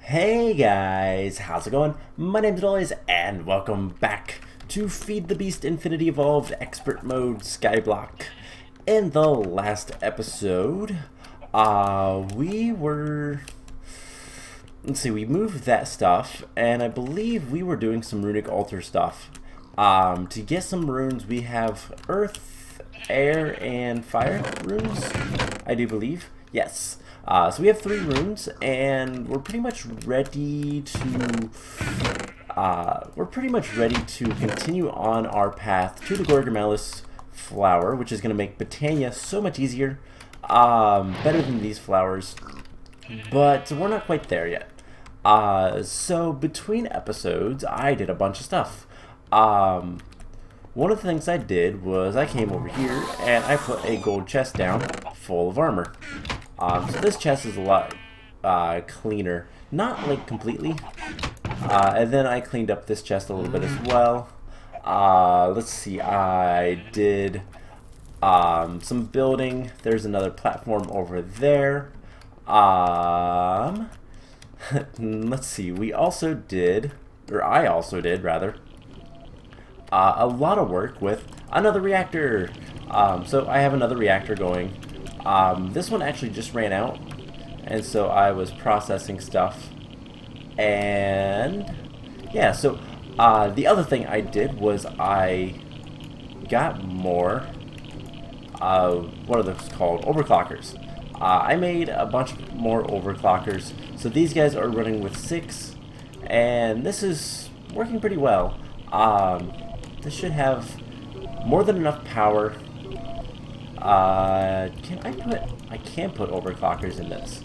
Hey guys, how's it going? My name's Dollies, and welcome back to Feed the Beast Infinity Evolved Expert Mode Skyblock. In the last episode, we moved that stuff, and I believe we were doing some runic altar stuff. To get some runes, we have earth, air, and fire runes, I do believe. Yes. So we have 3 runes, and we're pretty much ready to continue on our path to the Gorgomelis flower, which is going to make Botania so much easier, better than these flowers. But we're not quite there yet. So between episodes, I did a bunch of stuff. One of the things I did was I came over here and I put a gold chest down full of armor. So this chest is a lot cleaner, not like completely, and then I cleaned up this chest a little bit as well. Let's see, I did some building. There's another platform over there. Let's see, we also did, or I also did rather, a lot of work with another reactor. So I have another reactor going. This one actually just ran out, and so I was processing stuff, and yeah, so the other thing I did was I got more, what are those called? Overclockers. I made a bunch more overclockers, so these guys are running with 6, and this is working pretty well. This should have more than enough power. I can put overclockers in this.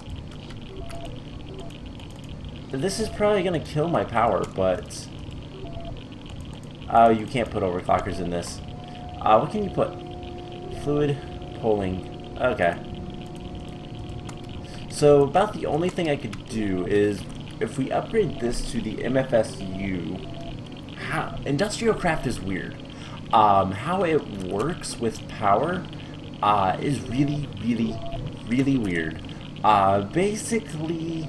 This is probably gonna kill my power, but you can't put overclockers in this. What can you put? Fluid polling. Okay. So about the only thing I could do is if we upgrade this to the MFSU. Industrial craft is weird. How it works with power is really weird. Basically,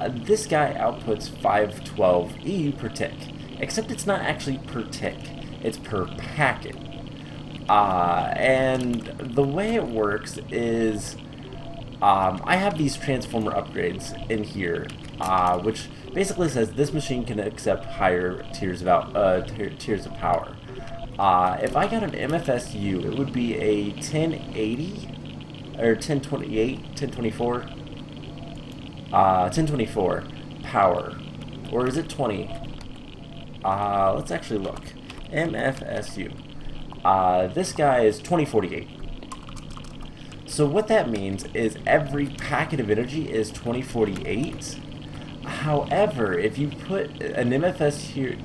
this guy outputs 512 EU per tick, except it's not actually per tick, it's per packet. And the way it works is, I have these transformer upgrades in here, which basically says this machine can accept higher tiers of power. If I got an MFSU, it would be a 1080 or 1028, 1024 power, or is it 20? Let's actually look. MFSU. This guy is 2048. So what that means is every packet of energy is 2048. However, if you put an MFSU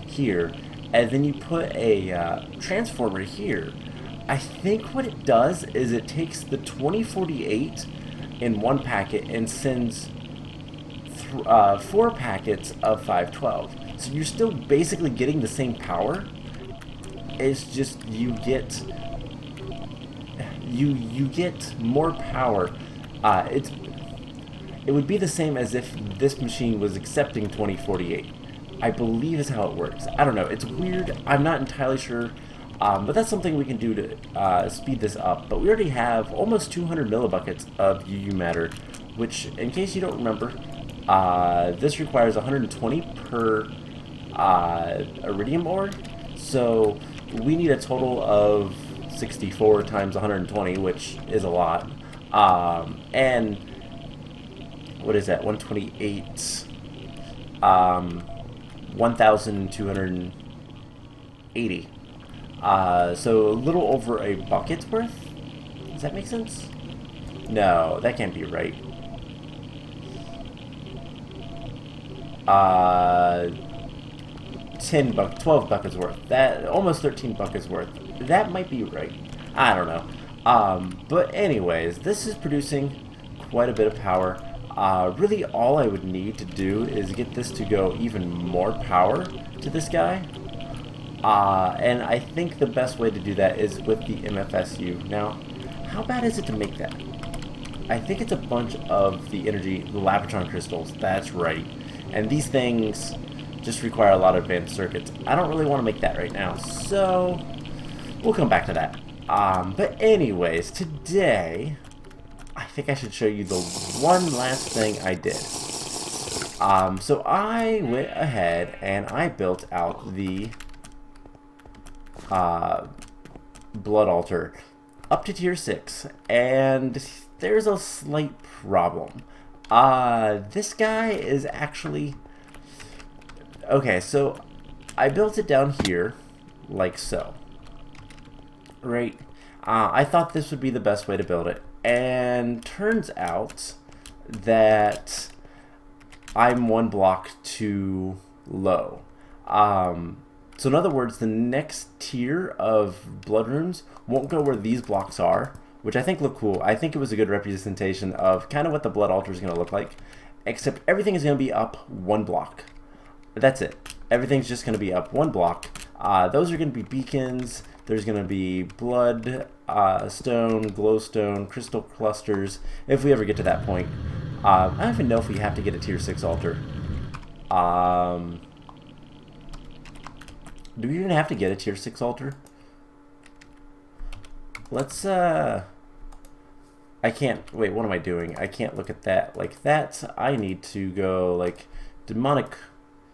here, and then you put a transformer here, I think what it does is it takes the 2048 in one packet and sends 4 packets of 512. So you're still basically getting the same power. It's just you get more power. It would be the same as if this machine was accepting 2048. I believe is how it works. I don't know. It's weird. I'm not entirely sure. But that's something we can do to speed this up. But we already have almost 200 millibuckets of UU matter, which, in case you don't remember, this requires 120 per iridium ore. So we need a total of 64 times 120, which is a lot. And what is that? 128. 1,280. So a little over a bucket's worth? Does that make sense? No, that can't be right. 12 buckets worth. That almost 13 buckets worth. That might be right. I don't know. But anyways, this is producing quite a bit of power. Really all I would need to do is get this to go even more power to this guy. And I think the best way to do that is with the MFSU. Now, how bad is it to make that? I think it's a bunch of the energy, the Lapotron crystals. That's right. And these things just require a lot of advanced circuits. I don't really want to make that right now, so we'll come back to that. But anyways, today, I think I should show you the one last thing I did. So I went ahead and I built out the blood altar up to tier 6, and there's a slight problem. This guy is actually... Okay, so I built it down here, like so. Right? I thought this would be the best way to build it, and turns out that I'm one block too low. So in other words, the next tier of blood runes won't go where these blocks are, which I think look cool. I think it was a good representation of kind of what the blood altar is going to look like, except everything is going to be up one block. That's it. Everything's just going to be up one block. Those are going to be beacons. There's going to be blood, stone, glowstone, crystal clusters, if we ever get to that point. I don't even know if we have to get a tier 6 altar. Do we even have to get a tier 6 altar? Let's, I can't, wait, what am I doing? I can't look at that like that. I need to go, like, demonic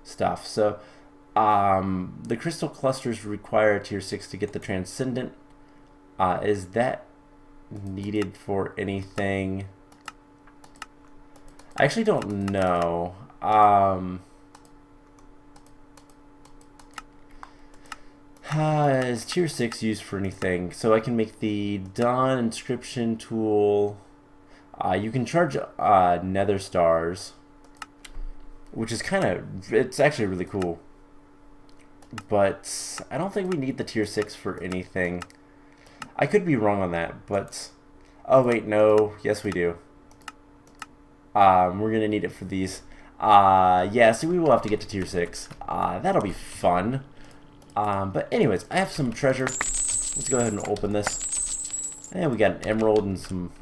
stuff. So, the crystal clusters require a tier 6 to get the transcendent. Is that needed for anything? I actually don't know. Is tier 6 used for anything? So I can make the Dawn inscription tool. You can charge nether stars, which is kind of, it's actually really cool. But I don't think we need the tier 6 for anything. I could be wrong on that, but... Oh wait, no. Yes, we do. We're going to need it for these. Yeah, so we will have to get to tier 6. That'll be fun. But anyways, I have some treasure. Let's go ahead and open this. And we got an emerald and some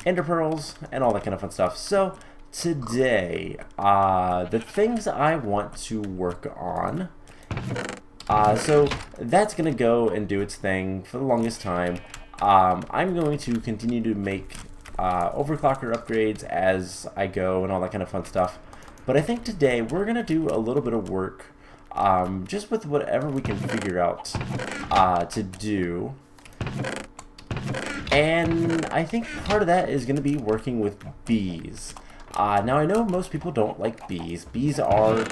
ender pearls and all that kind of fun stuff. So today, the things I want to work on. So that's going to go and do its thing for the longest time. I'm going to continue to make overclocker upgrades as I go and all that kind of fun stuff. But I think today we're going to do a little bit of work just with whatever we can figure out to do. And I think part of that is going to be working with bees. Now I know most people don't like bees. Bees are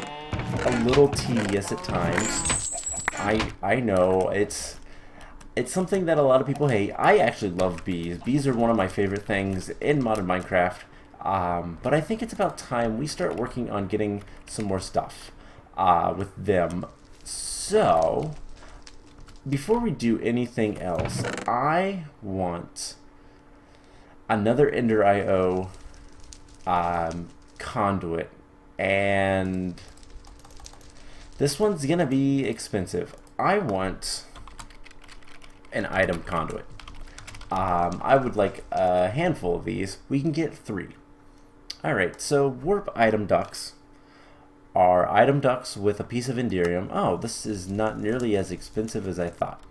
a little tedious at times. I know it's something that a lot of people hate. I actually love bees. Bees are one of my favorite things in modern Minecraft. But I think it's about time we start working on getting some more stuff with them. So before we do anything else, I want another Ender IO conduit, and this one's gonna be expensive. I want an item conduit. I would like a handful of these. We can get 3. Alright, so warp item ducts are item ducts with a piece of Enderium. Oh, this is not nearly as expensive as I thought.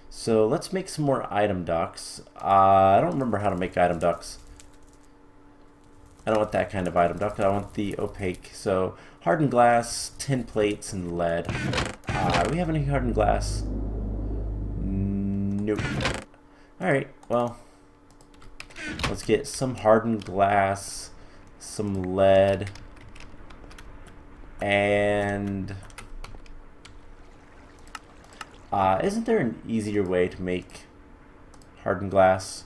So let's make some more item ducts. I don't remember how to make item ducts. I don't want that kind of item duct. I want the opaque. So hardened glass, tin plates, and lead. Do we have any hardened glass? Nope. Alright, well, let's get some hardened glass, some lead, and isn't there an easier way to make hardened glass?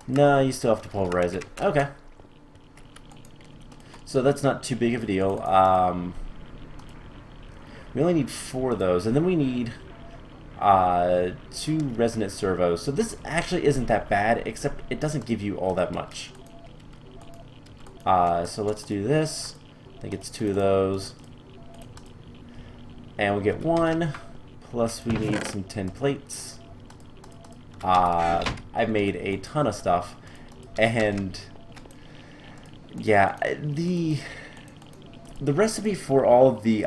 No, you still have to pulverize it. Okay. So that's not too big of a deal. We only need 4 of those, and then we need 2 resonant servos. So this actually isn't that bad, except it doesn't give you all that much. So let's do this. I think it's 2 of those. And we get 1 Plus we need some tin plates. I made a ton of stuff, and yeah, the recipe for all of the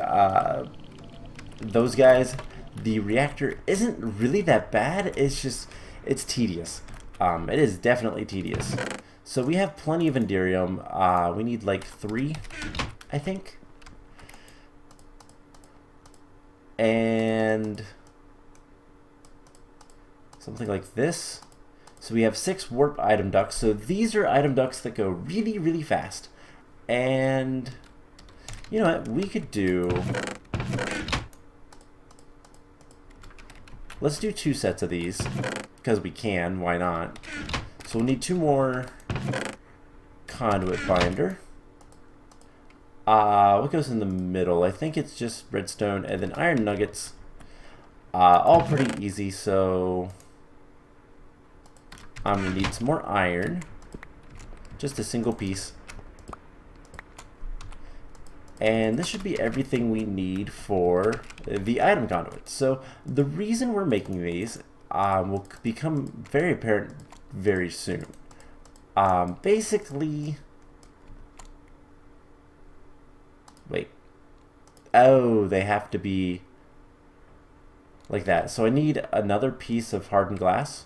those guys, the reactor isn't really that bad. It's just, it's tedious. It is definitely tedious. So we have plenty of Enderium. We need like 3, I think. And something like this. So we have 6 warp item ducts. So these are item ducts that go really, really fast. And you know what? We could do... Let's do 2 sets of these. Because we can. Why not? So we'll need 2 more conduit binder. What goes in the middle? I think it's just redstone and then iron nuggets. All pretty easy, so I'm gonna need some more iron. Just a single piece. And this should be everything we need for the item conduit. So the reason we're making these will become very apparent very soon. Basically... Wait. Oh, they have to be like that. So I need another piece of hardened glass.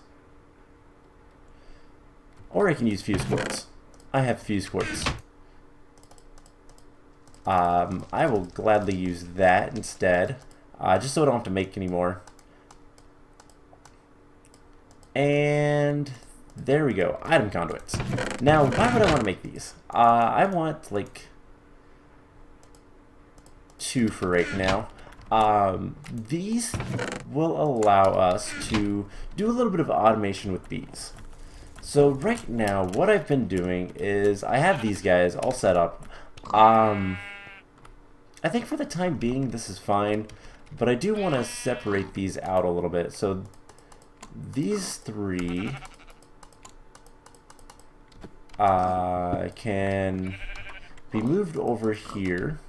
Or I can use fuse quartz. I have fuse quartz. I will gladly use that instead. Just so I don't have to make any more. And there we go. Item conduits. Now, why would I want to make these? I want like 2 for right now. These will allow us to do a little bit of automation with bees. So right now, what I've been doing is I have these guys all set up. I think for the time being, this is fine, but I do want to separate these out a little bit. So these 3 can be moved over here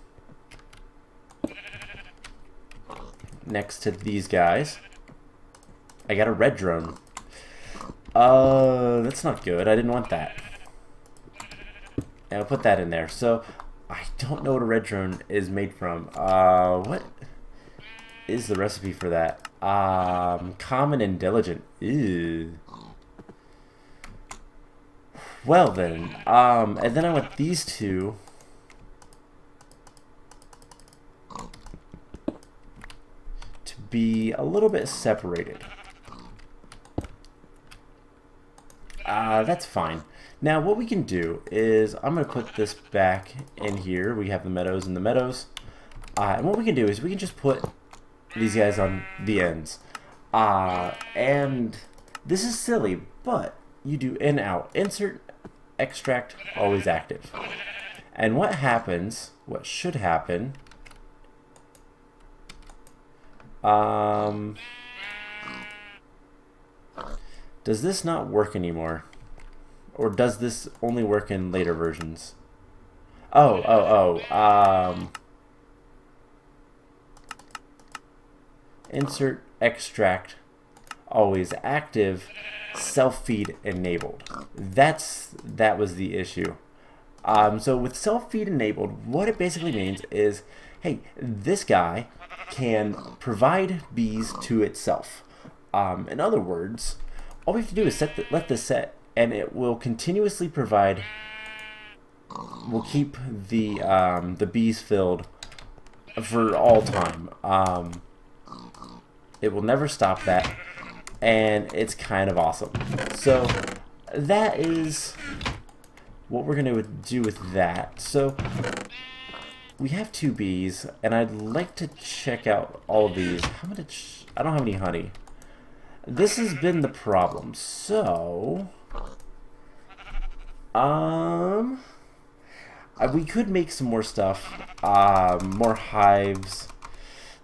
next to these guys. I got a red drone. That's not good. I didn't want that. And I'll put that in there. So I don't know what a red drone is made from. What is the recipe for that? Common and diligent. Ew. Well then, and then I want these 2 to be a little bit separated. That's fine. Now what we can do is I'm going to put this back in here. We have the meadows and the meadows. And what we can do is we can just put these guys on the ends. And this is silly, but you do in out. Insert extract always active. And what happens, what should happen, does this not work anymore? Or does this only work in later versions? Insert extract always active, self-feed enabled. That was the issue. So with self-feed enabled, what it basically means is, hey, this guy can provide bees to itself. In other words, all we have to do is let this set, and it will continuously provide. Will keep the bees filled for all time. It will never stop that, and it's kind of awesome. So that is what we're going to do with that. So we have 2 bees, and I'd like to check out all of these. I don't have any honey. This has been the problem. So we could make some more stuff, more hives.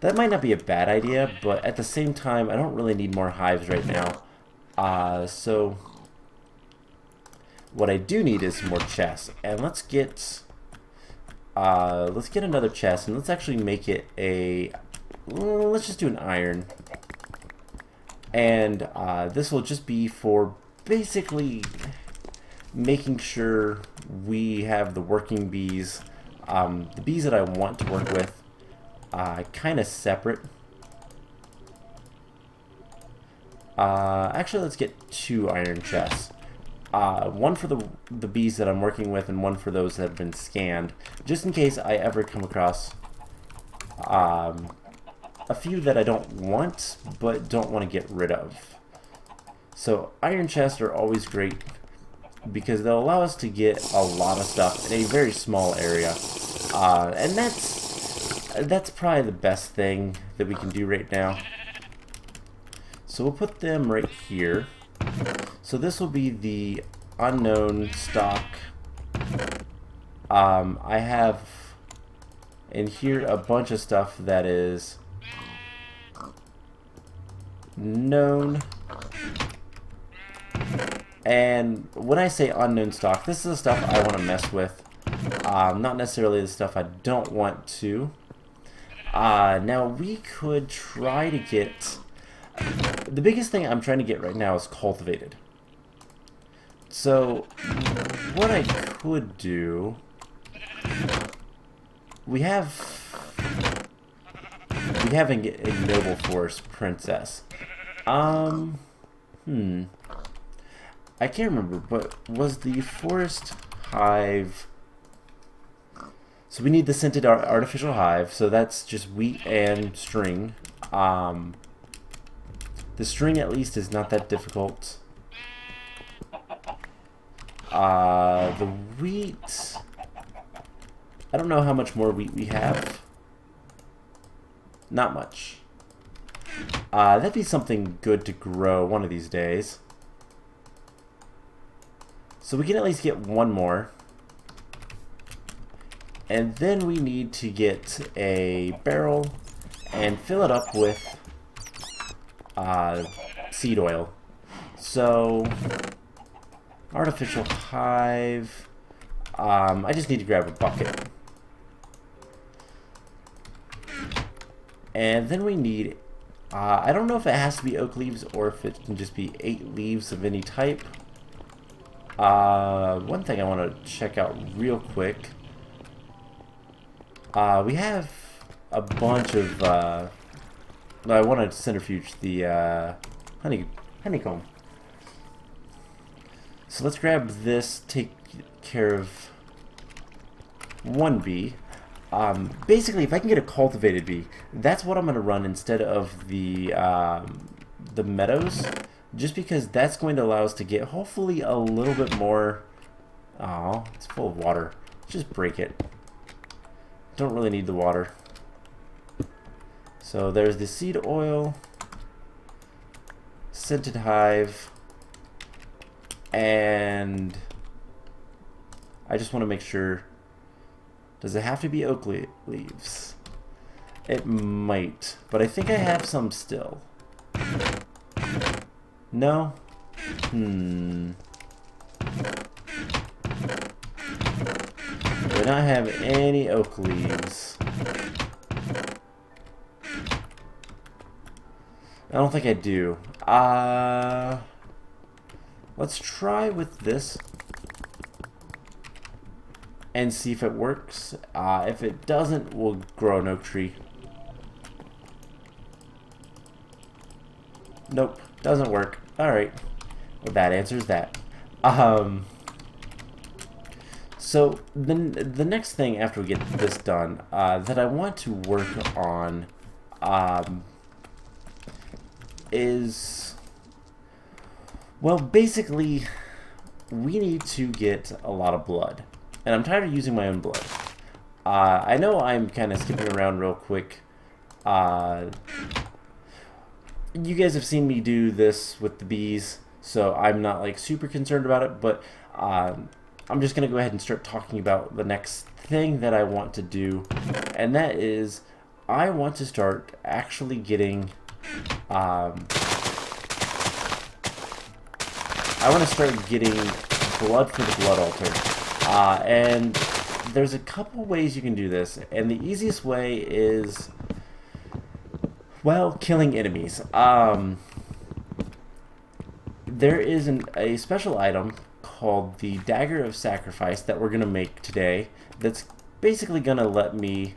That might not be a bad idea, but at the same time, I don't really need more hives right now. So what I do need is some more chests, and let's get another chest, and let's actually make it a let's just do an iron. And this will just be for basically making sure we have the working bees, the bees that I want to work with, kind of separate. Actually, let's get 2 iron chests. One for the bees that I'm working with and one for those that have been scanned, just in case I ever come across a few that I don't want, but don't want to get rid of. So iron chests are always great because they'll allow us to get a lot of stuff in a very small area. And that's probably the best thing that we can do right now. So we'll put them right here. So this will be the unknown stock. I have in here a bunch of stuff that is known. And when I say unknown stock, this is the stuff I want to mess with. Not necessarily the stuff I don't want to. Now we could try to get... The biggest thing I'm trying to get right now is cultivated. So what I could do... We have a noble forest princess. I can't remember, but was the forest hive... So we need the scented artificial hive, so that's just wheat and string. The string at least is not that difficult. The wheat... I don't know how much more wheat we have. Not much. That'd be something good to grow one of these days. So we can at least get one more. And then we need to get a barrel and fill it up with seed oil. So, artificial hive. I just need to grab a bucket. And then we need, I don't know if it has to be oak leaves or if it can just be 8 leaves of any type. One thing I want to check out real quick. We have a bunch of, I want to centrifuge the honeycomb. So let's grab this, take care of one bee. Basically, if I can get a cultivated bee, that's what I'm going to run instead of the meadows, just because that's going to allow us to get hopefully a little bit more. Oh, it's full of water. Just break it. Don't really need the water. So there's the seed oil, scented hive, and I just want to make sure. Does it have to be oak leaves? It might, but I think I have some still. No? Do I not have any oak leaves? I don't think I do. Let's try with this and see if it works. If it doesn't, we'll grow an oak tree. Nope, doesn't work. Alright, well, that answers that. So the next thing after we get this done that I want to work on is, well, basically we need to get a lot of blood. And I'm tired of using my own blood. I know I'm kind of skipping around real quick. You guys have seen me do this with the bees, so I'm not like super concerned about it, but I'm just going to go ahead and start talking about the next thing that I want to do, and that is I want to start actually getting I want to start getting blood for the blood altar. And there's a couple ways you can do this, and the easiest way is Well, killing enemies. There is a special item called the Dagger of Sacrifice that we're going to make today that's basically going to let me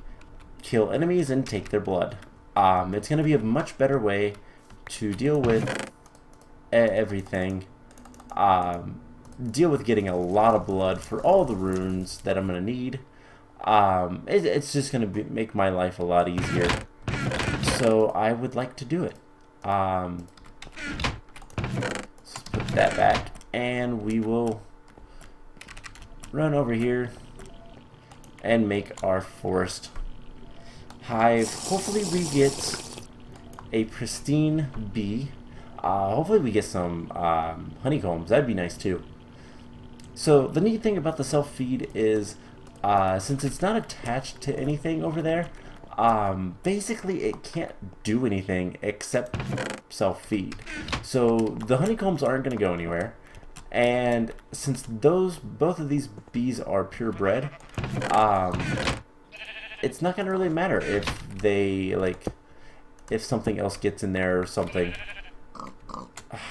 kill enemies and take their blood. It's going to be a much better way to deal with everything. Deal with getting a lot of blood for all the runes that I'm going to need. It's just going to make my life a lot easier. So I would like to do it. Let's put that back, and we will run over here and make our forest hive. Hopefully we get a pristine bee. Hopefully we get some honeycombs. That'd be nice too. So the neat thing about the self-feed is since it's not attached to anything over there, basically it can't do anything except self-feed. So the honeycombs aren't going to go anywhere, and since both of these bees are purebred, it's not going to really matter if they if something else gets in there or something.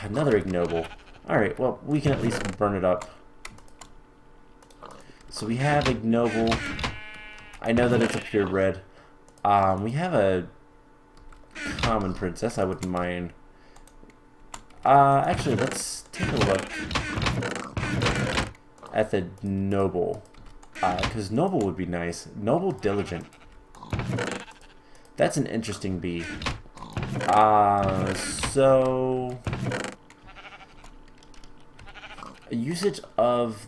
Another ignoble. Alright, well, we can at least burn it up. So we have ignoble. I know that it's a purebred. We have a common princess. I wouldn't mind. Actually, let's take a look at the noble. Because noble would be nice. Noble diligent. That's an interesting bee. So usage of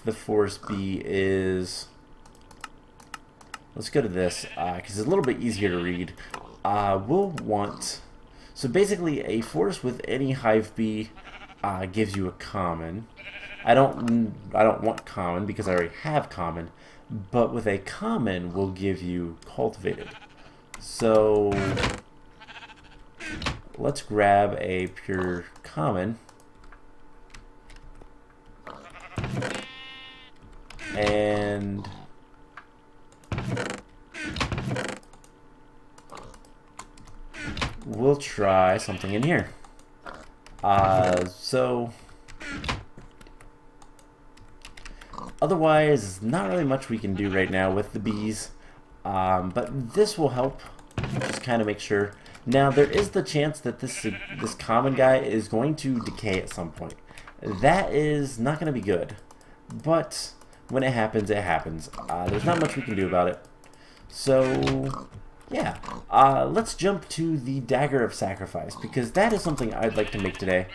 the forest bee is, let's go to this because it's a little bit easier to read. We'll want, so basically a forest with any hive bee gives you a common. I don't want common because I already have common, but with a common will give you cultivated. So let's grab a pure common and we'll try something in here. So otherwise, not really much we can do right now with the bees, but this will help just kind of make sure. Now there is the chance that this common guy is going to decay at some point. That is not going to be good, but when it happens, it happens. There's not much we can do about it. So yeah, let's jump to the Dagger of Sacrifice, because that is something I'd like to make today.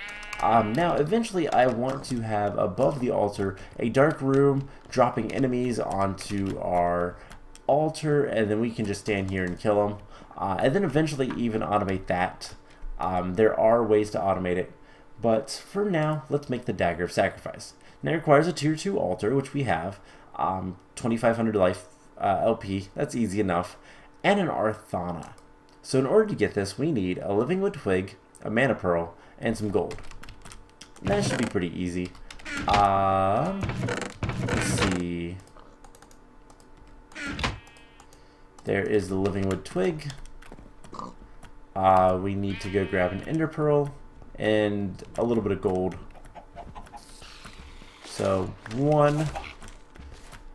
Now, eventually I want to have above the altar a dark room dropping enemies onto our altar, and then we can just stand here and kill them. And then eventually even automate that. There are ways to automate it, but for now, let's make the Dagger of Sacrifice. Now it requires a tier 2 altar, which we have, 2500 life LP, that's easy enough, and an Arthana. So in order to get this, we need a living wood twig, a mana pearl, and some gold. That should be pretty easy. Let's see. There is the living wood twig. We need to go grab an ender pearl and a little bit of gold. So 1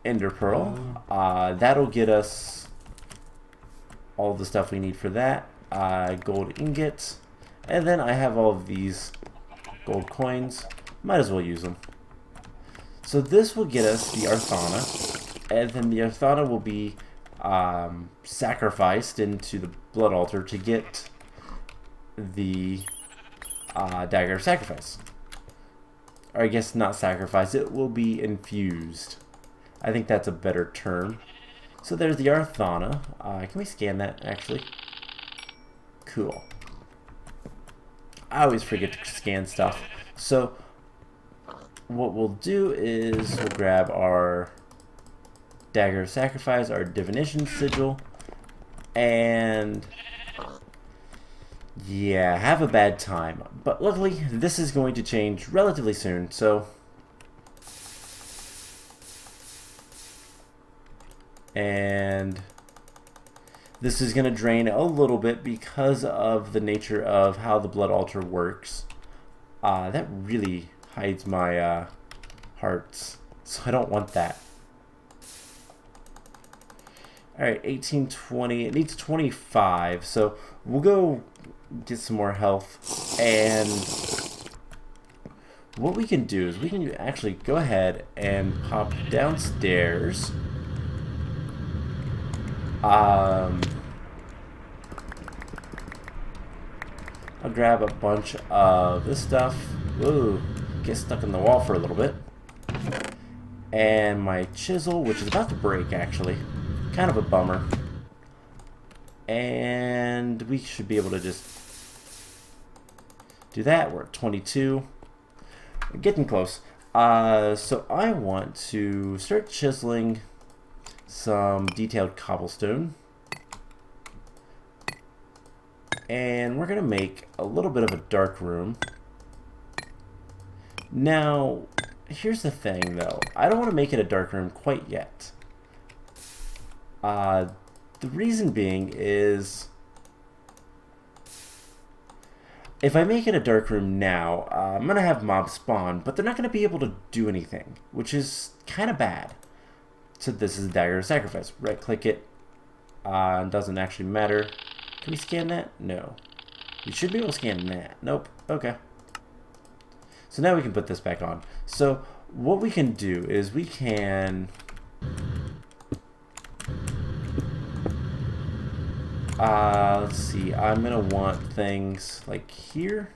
ender pearl. That'll get us all the stuff we need for that. Gold ingots. And then I have all of these gold coins. Might as well use them. So this will get us the Arthana. And then the Arthana will be sacrificed into the blood altar to get the Dagger of Sacrifice. Or I guess not sacrifice, it will be infused. I think that's a better term. So there's the Arthana. Can we scan that actually? Cool. I always forget to scan stuff. So what we'll do is we'll grab our Dagger of Sacrifice, our Divination Sigil, and yeah, have a bad time. But luckily, this is going to change relatively soon, so and This is going to drain a little bit because of the nature of how the blood altar works. That really hides my hearts, so I don't want that. Alright, 18, 20. It needs 25, so we'll go get some more health. And what we can do is we can actually go ahead and pop downstairs. I'll grab a bunch of this stuff. Ooh, get stuck in the wall for a little bit. And my chisel, which is about to break actually. Kind of a bummer. And we should be able to just do that. We're at 22. We're getting close. So I want to start chiseling some detailed cobblestone. And we're going to make a little bit of a dark room. Now, here's the thing though. I don't want to make it a dark room quite yet. The reason being is if I make it a dark room now, I'm going to have mobs spawn, but they're not going to be able to do anything, which is kind of bad. So this is a dagger of sacrifice. Right click it. Doesn't actually matter. Can we scan that? No. You should be able to scan that. Nope. Okay. So now we can put this back on. So what we can do is we can let's see, I'm gonna want things like here.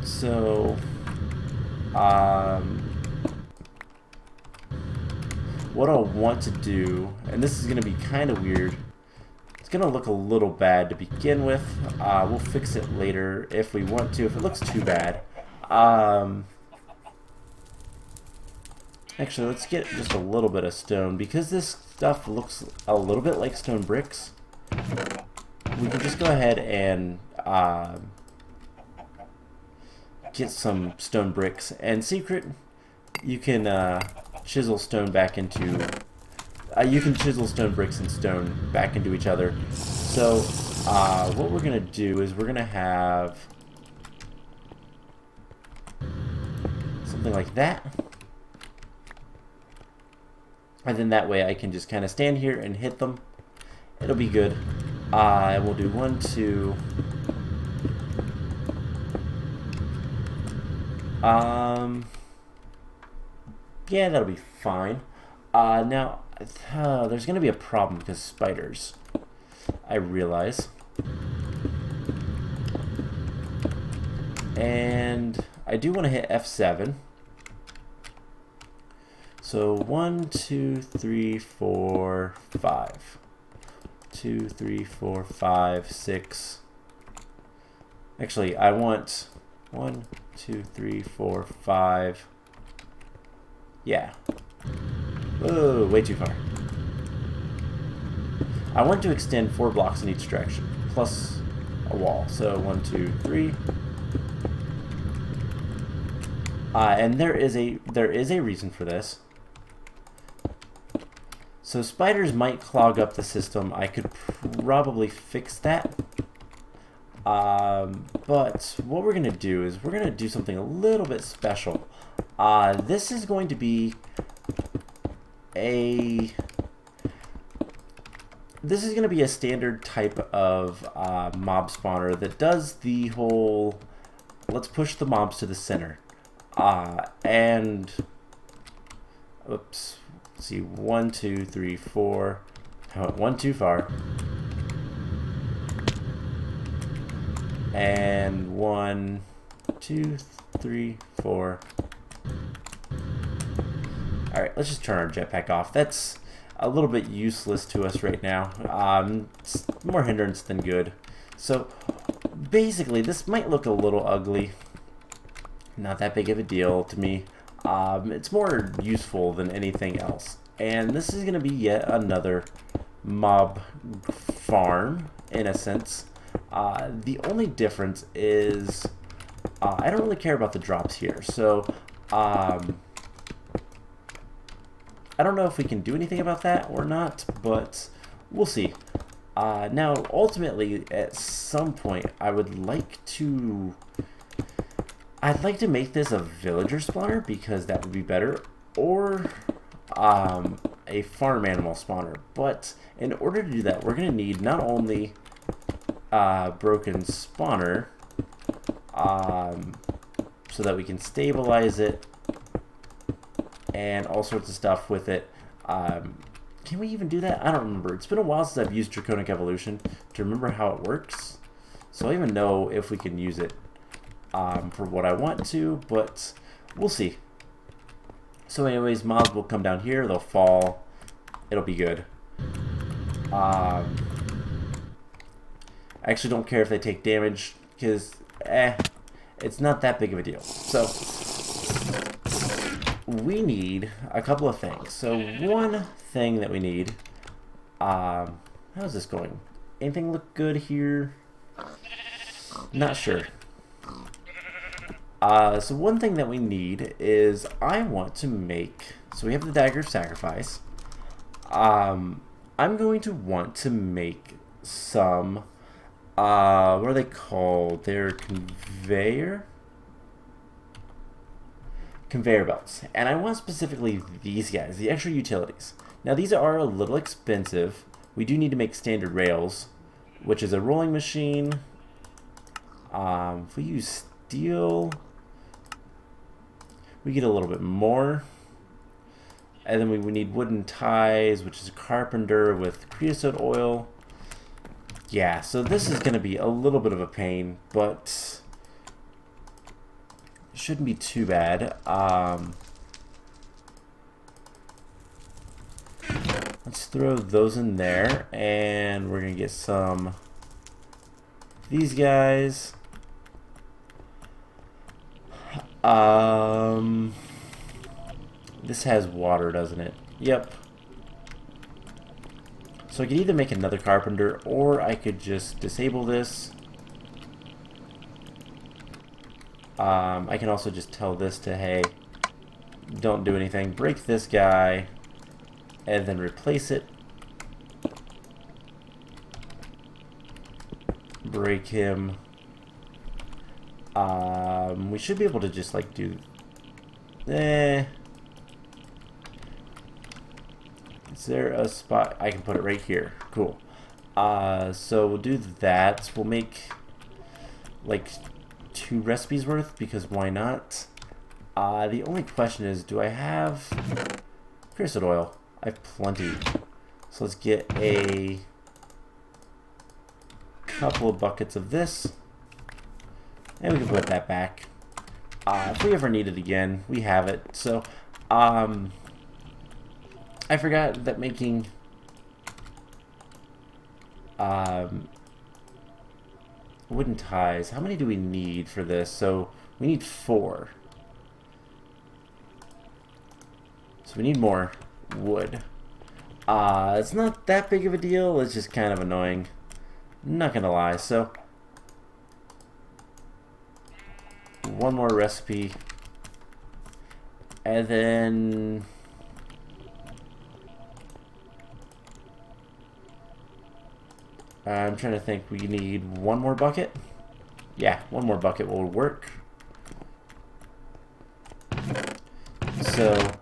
So what I'll want to do, and this is gonna be kind of weird, it's gonna look a little bad to begin with. We'll fix it later if we want to, if it looks too bad. Actually, let's get just a little bit of stone. Because this stuff looks a little bit like stone bricks, we can just go ahead and get some stone bricks. And secret, you can chisel stone back into... you can chisel stone bricks and stone back into each other. So, what we're going to do is we're going to have something like that. And then that way I can just kind of stand here and hit them. It'll be good. We'll do 1, 2. Yeah, that'll be fine. Now, there's going to be a problem because spiders, I realize. And I do want to hit F7. So 1, 2, 3, 4, 5. 2, 3, 4, 5, 6. Actually, I want 1, 2, 3, 4, 5. Yeah. Whoa, way too far. I want to extend 4 blocks in each direction, plus a wall. So 1, 2, 3. And there is a reason for this. So spiders might clog up the system. I could probably fix that. But what we're going to do is we're going to do something a little bit special. This is going to be a standard type of mob spawner that does the whole let's push the mobs to the center. And oops. Let's see, 1, 2, 3, 4. I went 1 too far. And 1, 2, 3, 4. Alright, let's just turn our jetpack off. That's a little bit useless to us right now. It's more hindrance than good. So, basically, this might look a little ugly. Not that big of a deal to me. It's more useful than anything else. And this is going to be yet another mob farm, in a sense. The only difference is I don't really care about the drops here. So I don't know if we can do anything about that or not, but we'll see. Now, ultimately, at some point, I'd like to make this a villager spawner because that would be better, or a farm animal spawner. But in order to do that, we're going to need not only broken spawner, so that we can stabilize it and all sorts of stuff with it. Can we even do that? I don't remember. It's been a while since I've used Draconic Evolution to remember how it works. So I don't even know if we can use it for what I want to, but we'll see. So anyways, mobs will come down here. They'll fall. It'll be good. I actually don't care if they take damage because, it's not that big of a deal. So we need a couple of things. So one thing that we need, how's this going? Anything look good here? Not sure. So one thing that we need is I want to make, so we have the Dagger of Sacrifice. I'm going to want to make some, what are they called? They're conveyor belts. And I want specifically these guys, the extra utilities. Now these are a little expensive. We do need to make standard rails, which is a rolling machine. If we use steel, we get a little bit more. And then we need wooden ties, which is a carpenter with creosote oil. Yeah, so this is going to be a little bit of a pain, but it shouldn't be too bad. Let's throw those in there, and we're going to get some of these guys. This has water, doesn't it? Yep. So I could either make another carpenter, or I could just disable this. I can also just tell this to, hey, don't do anything. Break this guy, and then replace it. Break him. We should be able to just like do. Is there a spot I can put it right here? Cool. So we'll do that. We'll make like 2 recipes worth because why not? The only question is, do I have creosote oil? I have plenty. So let's get a couple of buckets of this. And we can put that back. If we ever need it again, we have it. So, I forgot that making wooden ties. How many do we need for this? So we need 4. So we need more wood. It's not that big of a deal. It's just kind of annoying. Not gonna lie. So one more recipe, and then I'm trying to think. We need 1 more bucket. Yeah, 1 more bucket will work. So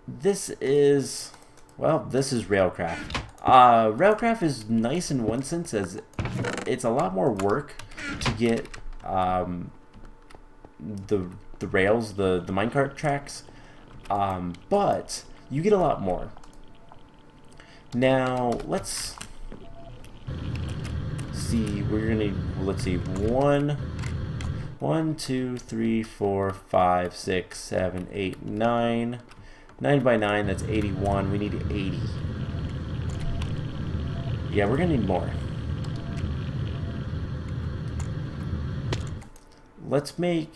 this is, well, this is Railcraft. Railcraft is nice in one sense, as it's a lot more work to get the rails, the minecart tracks, but you get a lot more. Now let's see. We're gonna, let's see, 1, 2, 3, 4, 5, 6, 7, 8, 9. 9 by 9. That's 81. We need 80. Yeah, we're gonna need more. Let's make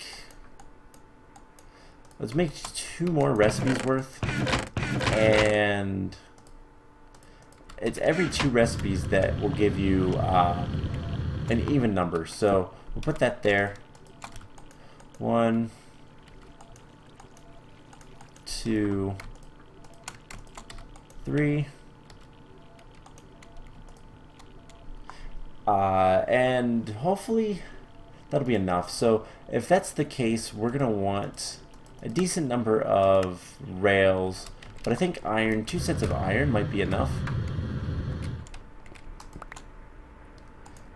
2 more recipes worth, and it's every 2 recipes that will give you an even number. So we'll put that there. 1, 2, 3. And hopefully that'll be enough. So if that's the case, we're gonna want a decent number of rails, but I think iron, 2 sets of iron might be enough.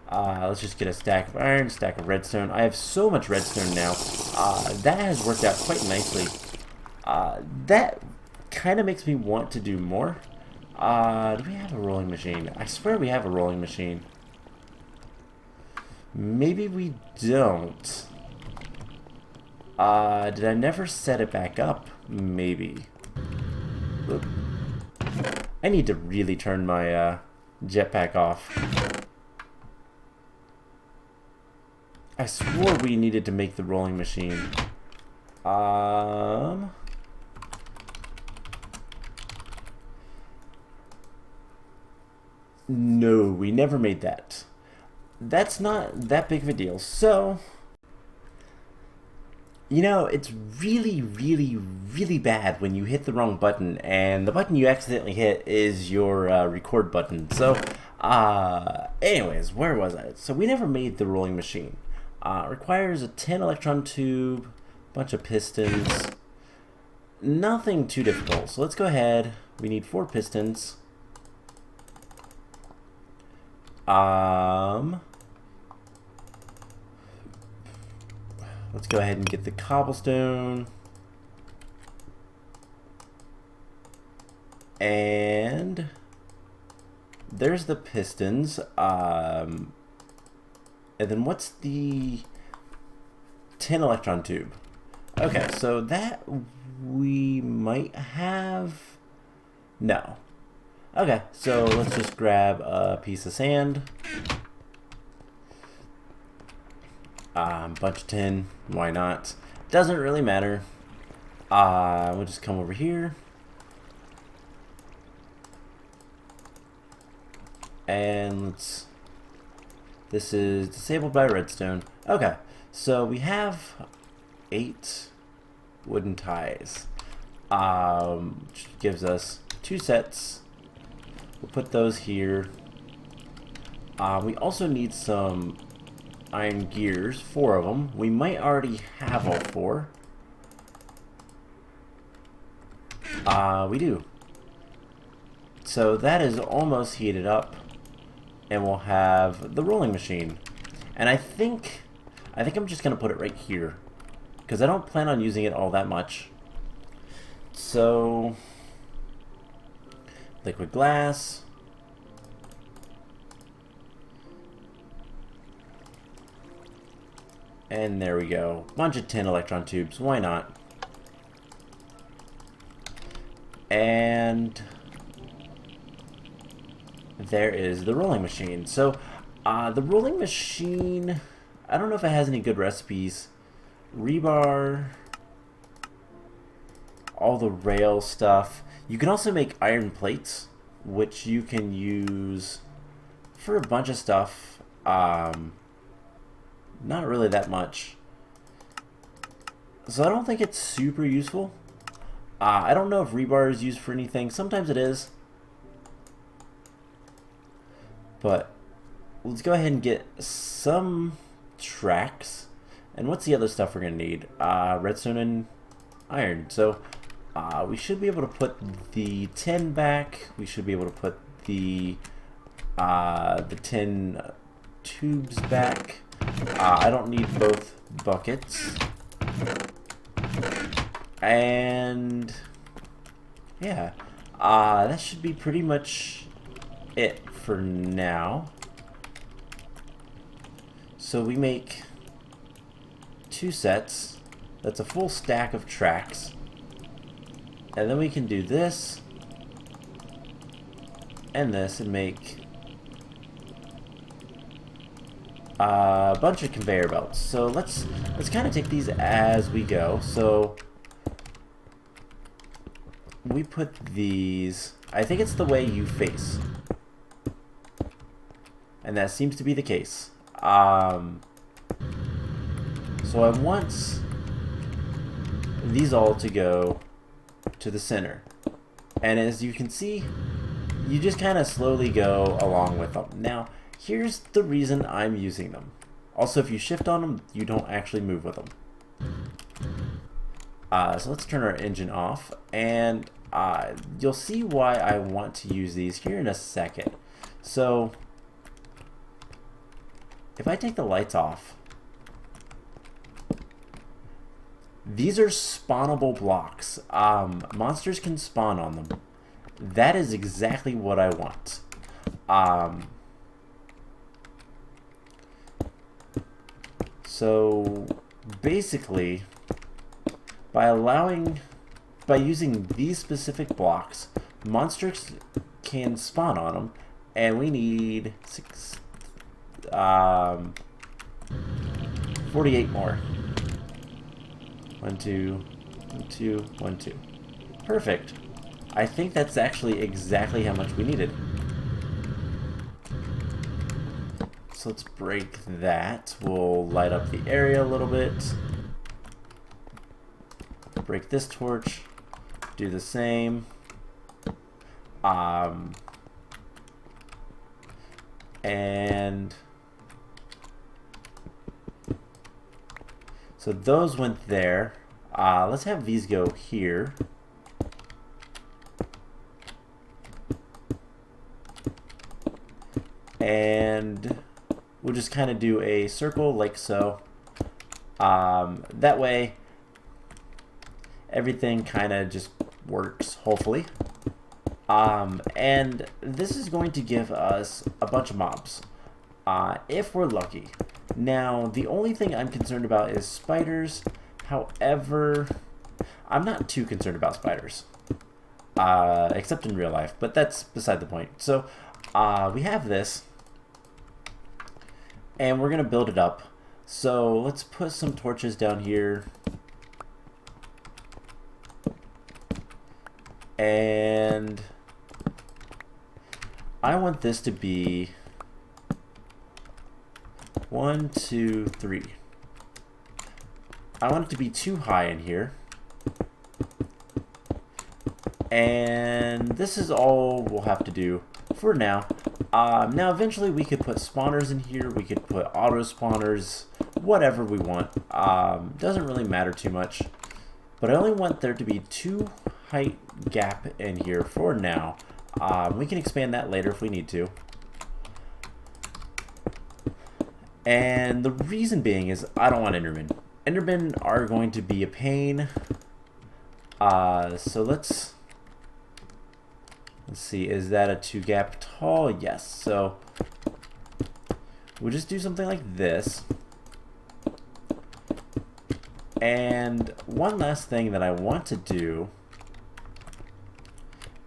Let's just get a stack of iron, stack of redstone. I have so much redstone now. That has worked out quite nicely. That kind of makes me want to do more. Do we have a rolling machine? I swear we have a rolling machine. Maybe we don't. Did I never set it back up? Maybe. Oop. I need to really turn my jetpack off. I swore we needed to make the rolling machine. No, we never made that. That's not that big of a deal. So, you know, it's really, really, really bad when you hit the wrong button, and the button you accidentally hit is your record button. So, anyways, where was I? So we never made the rolling machine. Requires a 10 electron tube, bunch of pistons, nothing too difficult. So let's go ahead. We need 4 pistons. Let's go ahead and get the cobblestone. And there's the pistons. And then what's the 10 electron tube? Okay, so that we might have. No. Okay, so let's just grab a piece of sand. Bunch of tin, why not? Doesn't really matter. We'll just come over here. And let's... This is disabled by redstone. Okay, so we have 8 wooden ties. Which gives us 2 sets. We'll put those here. We also need some iron gears, 4 of them. We might already have all 4. We do. So that is almost heated up, and we'll have the rolling machine. And I think I'm just gonna put it right here, because I don't plan on using it all that much. So liquid glass. And there we go. Bunch of 10 electron tubes. Why not? And there is the rolling machine. So, the rolling machine, I don't know if it has any good recipes. Rebar, all the rail stuff. You can also make iron plates, which you can use for a bunch of stuff. Not really that much. So I don't think it's super useful. I don't know if rebar is used for anything. Sometimes it is. But let's go ahead and get some tracks. And what's the other stuff we're going to need? Redstone and iron. So we should be able to put the tin back. We should be able to put the tin tubes back. I don't need both buckets. And yeah, that should be pretty much it for now. So we make 2 sets. That's a full stack of tracks. And then we can do this and this and make a bunch of conveyor belts. So let's kind of take these as we go. So we put these, I think it's the way you face, and that seems to be the case. So I want these all to go to the center. And as you can see, you just kind of slowly go along with them. Now, here's the reason I'm using them. Also, if you shift on them, you don't actually move with them. So let's turn our engine off, and you'll see why I want to use these here in a second. So, if I take the lights off, these are spawnable blocks. Monsters can spawn on them. That is exactly what I want. So basically, by using these specific blocks, monsters can spawn on them, and we need 48 more. 1, 2, 1, 2, 1, 2. Perfect. I think that's actually exactly how much we needed. So let's break that. We'll light up the area a little bit. Break this torch. Do the same. And so those went there. Let's have these go here. And we'll just kind of do a circle like so. That way, everything kind of just works, hopefully. And this is going to give us a bunch of mobs, if we're lucky. Now, the only thing I'm concerned about is spiders. However, I'm not too concerned about spiders, except in real life, but that's beside the point. So, we have this, and we're going to build it up. So, let's put some torches down here. And I want this to be 1, 2, 3. I want it to be too high in here. And this is all we'll have to do for now. Now eventually we could put spawners in here, we could put auto spawners, whatever we want. Doesn't really matter too much. But I only want there to be 2 height gap in here for now. We can expand that later if we need to. And the reason being is I don't want Endermen. Endermen are going to be a pain. So let's see, is that a 2 gap tall? Yes. So we'll just do something like this. And one last thing that I want to do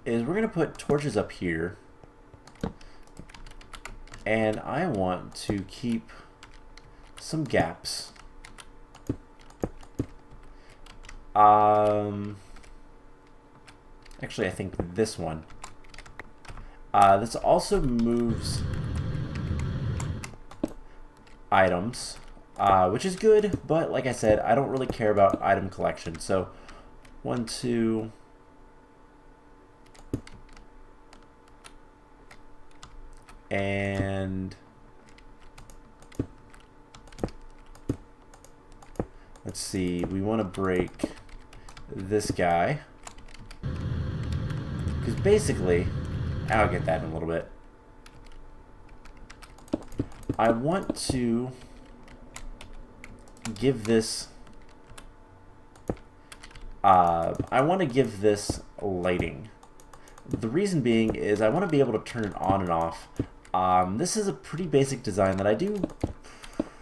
is we're going to put torches up here. And I want to keep some gaps. Actually, I think this one. This also moves items, which is good, but like I said, I don't really care about item collection. So, 1, 2. And let's see, we want to break this guy, because basically, I'll get that in a little bit. I want to give this lighting. The reason being is I want to be able to turn it on and off. This is a pretty basic design that I do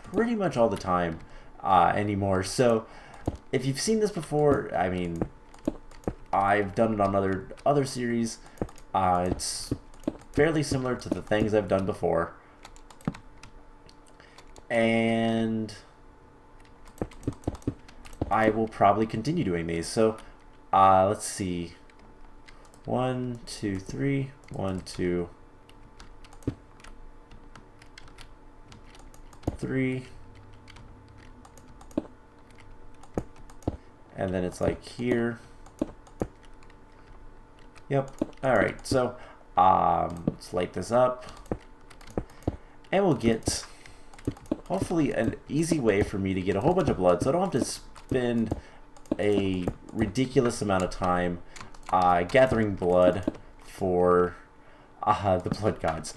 pretty much all the time anymore. So if you've seen this before, I mean, I've done it on other series. It's fairly similar to the things I've done before. And I will probably continue doing these. So let's see. 1, 2, 3. 1, 2, 3. And then it's like here. Yep. Alright, so let's light this up. And we'll get, hopefully, an easy way for me to get a whole bunch of blood so I don't have to spend a ridiculous amount of time gathering blood for the blood gods.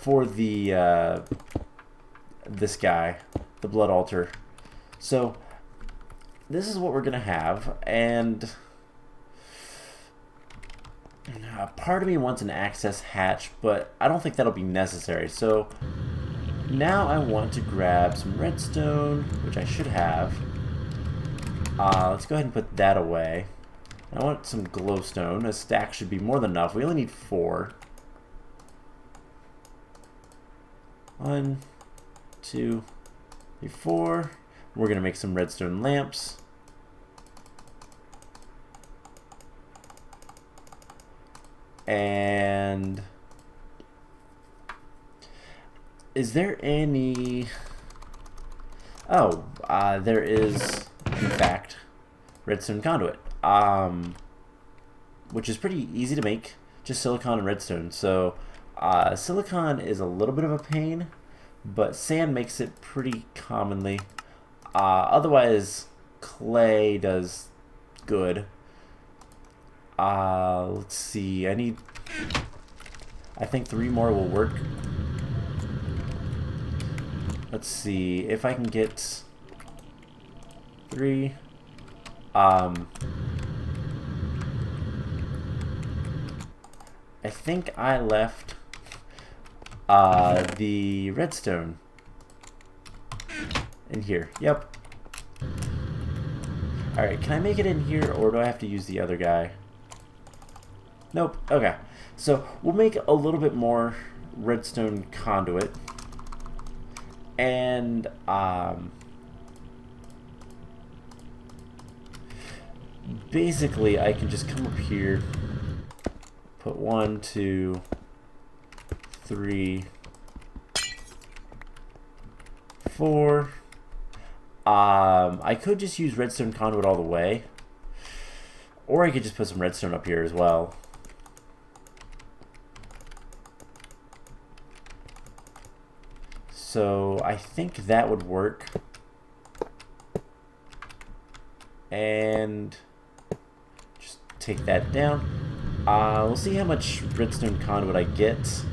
For the this guy, the blood altar. So this is what we're gonna have, and part of me wants an access hatch, but I don't think that'll be necessary. So now I want to grab some redstone, which I should have. Let's go ahead and put that away. I want some glowstone. A stack should be more than enough. We only need 4. 1, 2, 3, 4. We're going to make some redstone lamps. And is there any... Oh, there is, in fact, redstone conduit. Which is pretty easy to make, just silicon and redstone. So silicon is a little bit of a pain, but sand makes it pretty commonly. Otherwise, clay does good. Let's see, I think 3 more will work. Let's see if I can get 3. I think I left the redstone in here. Yep. Alright, can I make it in here, or do I have to use the other guy? Nope. Okay. So we'll make a little bit more redstone conduit. And basically I can just come up here, put 1, 2, 3, 4. I could just use redstone conduit all the way, or I could just put some redstone up here as well. So I think that would work. And just take that down. We'll see how much redstone conduit I get.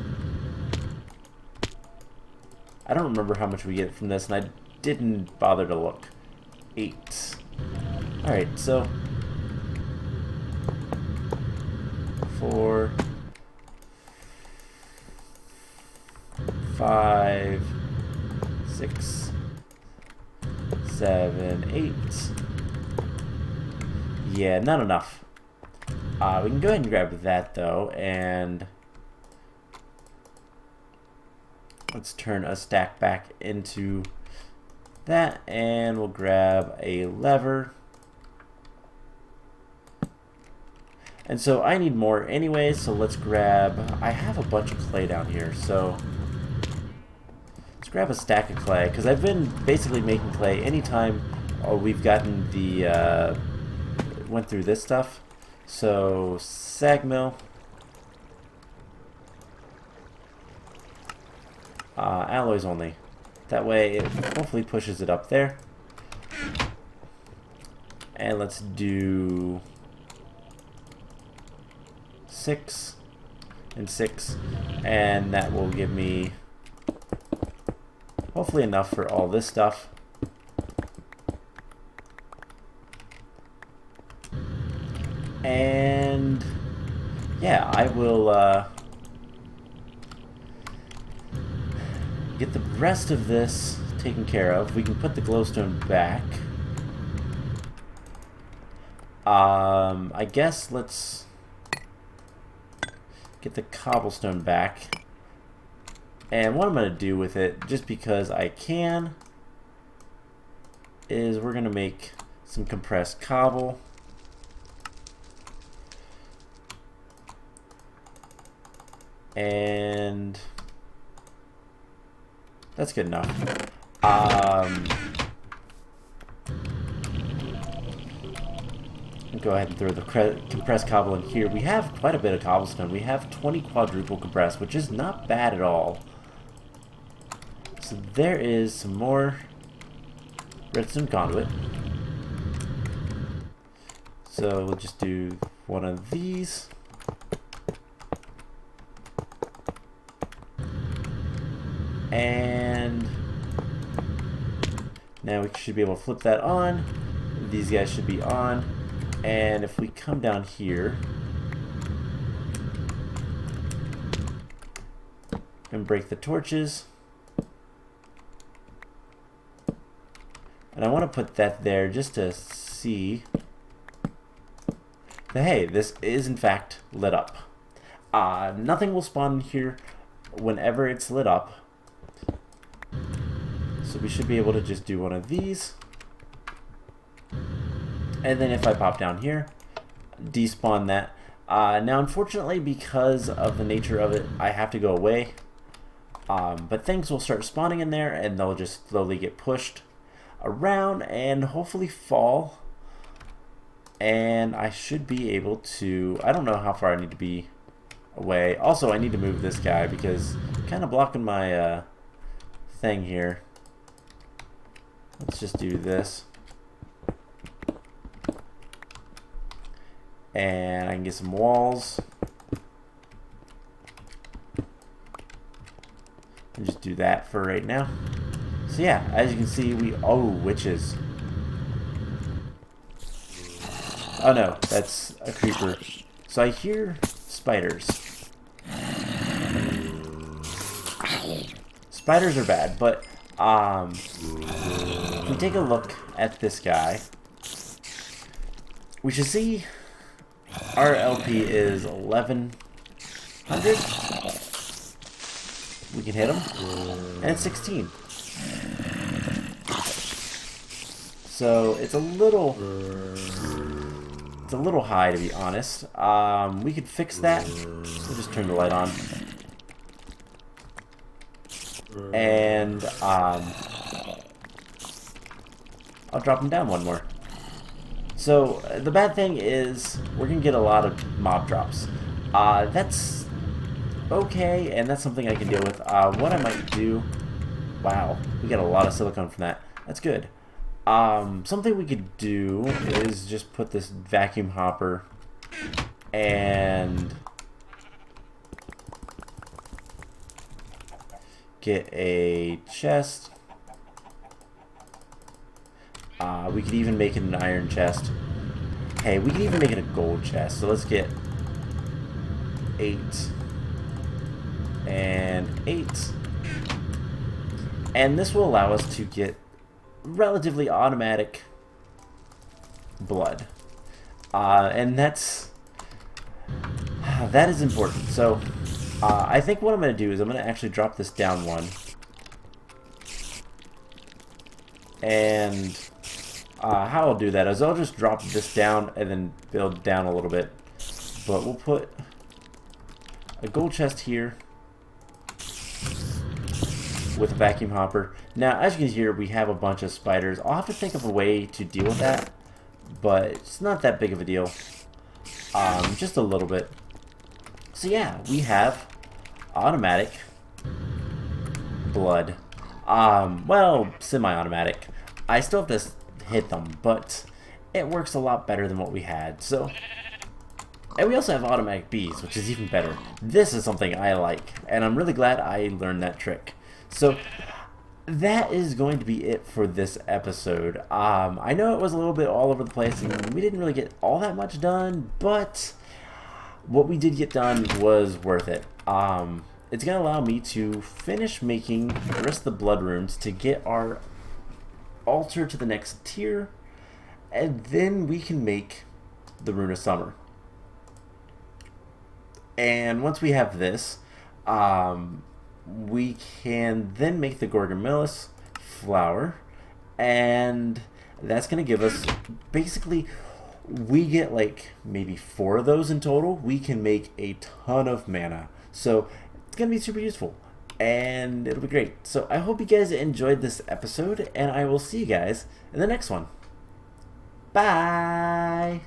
I don't remember how much we get from this, and I didn't bother to look. 8. Alright, so 4, 5, 6, 7, 8. Yeah, not enough. We can go ahead and grab that though, and let's turn a stack back into that, and we'll grab a lever. And so I need more anyway, so let's grab, I have a bunch of clay down here, so let's grab a stack of clay, because I've been basically making clay anytime we've gotten the, went through this stuff. So, sag mill, alloys only. That way it hopefully pushes it up there. And let's do 6 and 6, and that will give me hopefully enough for all this stuff. And yeah, I will get the rest of this taken care of. We can put the glowstone back. I guess let's get the cobblestone back. And what I'm going to do with it, just because I can, is we're going to make some compressed cobble. And that's good enough. Go ahead and throw the compressed cobble in here. We have quite a bit of cobblestone. We have 20 quadruple compressed, which is not bad at all. So there is some more redstone conduit. So we'll just do one of these. And now we should be able to flip that on. These guys should be on. And if we come down here and break the torches, and I want to put that there just to see that, hey, this is in fact lit up. Nothing will spawn here whenever it's lit up. So we should be able to just do one of these. And then if I pop down here, despawn that. Now unfortunately, because of the nature of it, I have to go away. But things will start spawning in there and they'll just slowly get pushed around and hopefully fall. And I should be able to, I don't know how far I need to be away. Also, I need to move this guy because I'm kind of blocking my thing here. Let's just do this. And I can get some walls. And just do that for right now. So yeah, as you can see, witches. Oh no, that's a creeper. So I hear spiders. Spiders are bad, but if we take a look at this guy, we should see our LP is 1100. We can hit him, and it's 16. So it's a little high, to be honest. We could fix that. We'll just turn the light on, and I'll drop him down one more. So the bad thing is we're gonna get a lot of mob drops. That's okay, and that's something I can deal with. What I might do, wow, we got a lot of silicone from that. That's good. Something we could do is just put this vacuum hopper and get a chest. We could even make it an iron chest. Hey, we can even make it a gold chest. So let's get 8 and 8. And this will allow us to get relatively automatic blood. And that is important. So I think what I'm going to do is I'm going to actually drop this down one. And how I'll do that is I'll just drop this down and then build down a little bit. But we'll put a gold chest here with a vacuum hopper. Now, as you can hear, we have a bunch of spiders. I'll have to think of a way to deal with that, but it's not that big of a deal. Just a little bit. So yeah, we have automatic blood. Well, semi-automatic. I still have to hit them, but it works a lot better than what we had. So, and we also have automatic bees, which is even better. This is something I like, and I'm really glad I learned that trick. So that is going to be it for this episode. I know it was a little bit all over the place, and we didn't really get all that much done, but what we did get done was worth it. It's going to allow me to finish making the rest of the blood runes to get our altar to the next tier, and then we can make the Rune of Summer. And once we have this, we can then make the Gorgonmelis flower, and that's going to give us, basically, we get like maybe 4 of those in total. We can make a ton of mana. So it's going to be super useful, and it'll be great. So I hope you guys enjoyed this episode, and I will see you guys in the next one. Bye!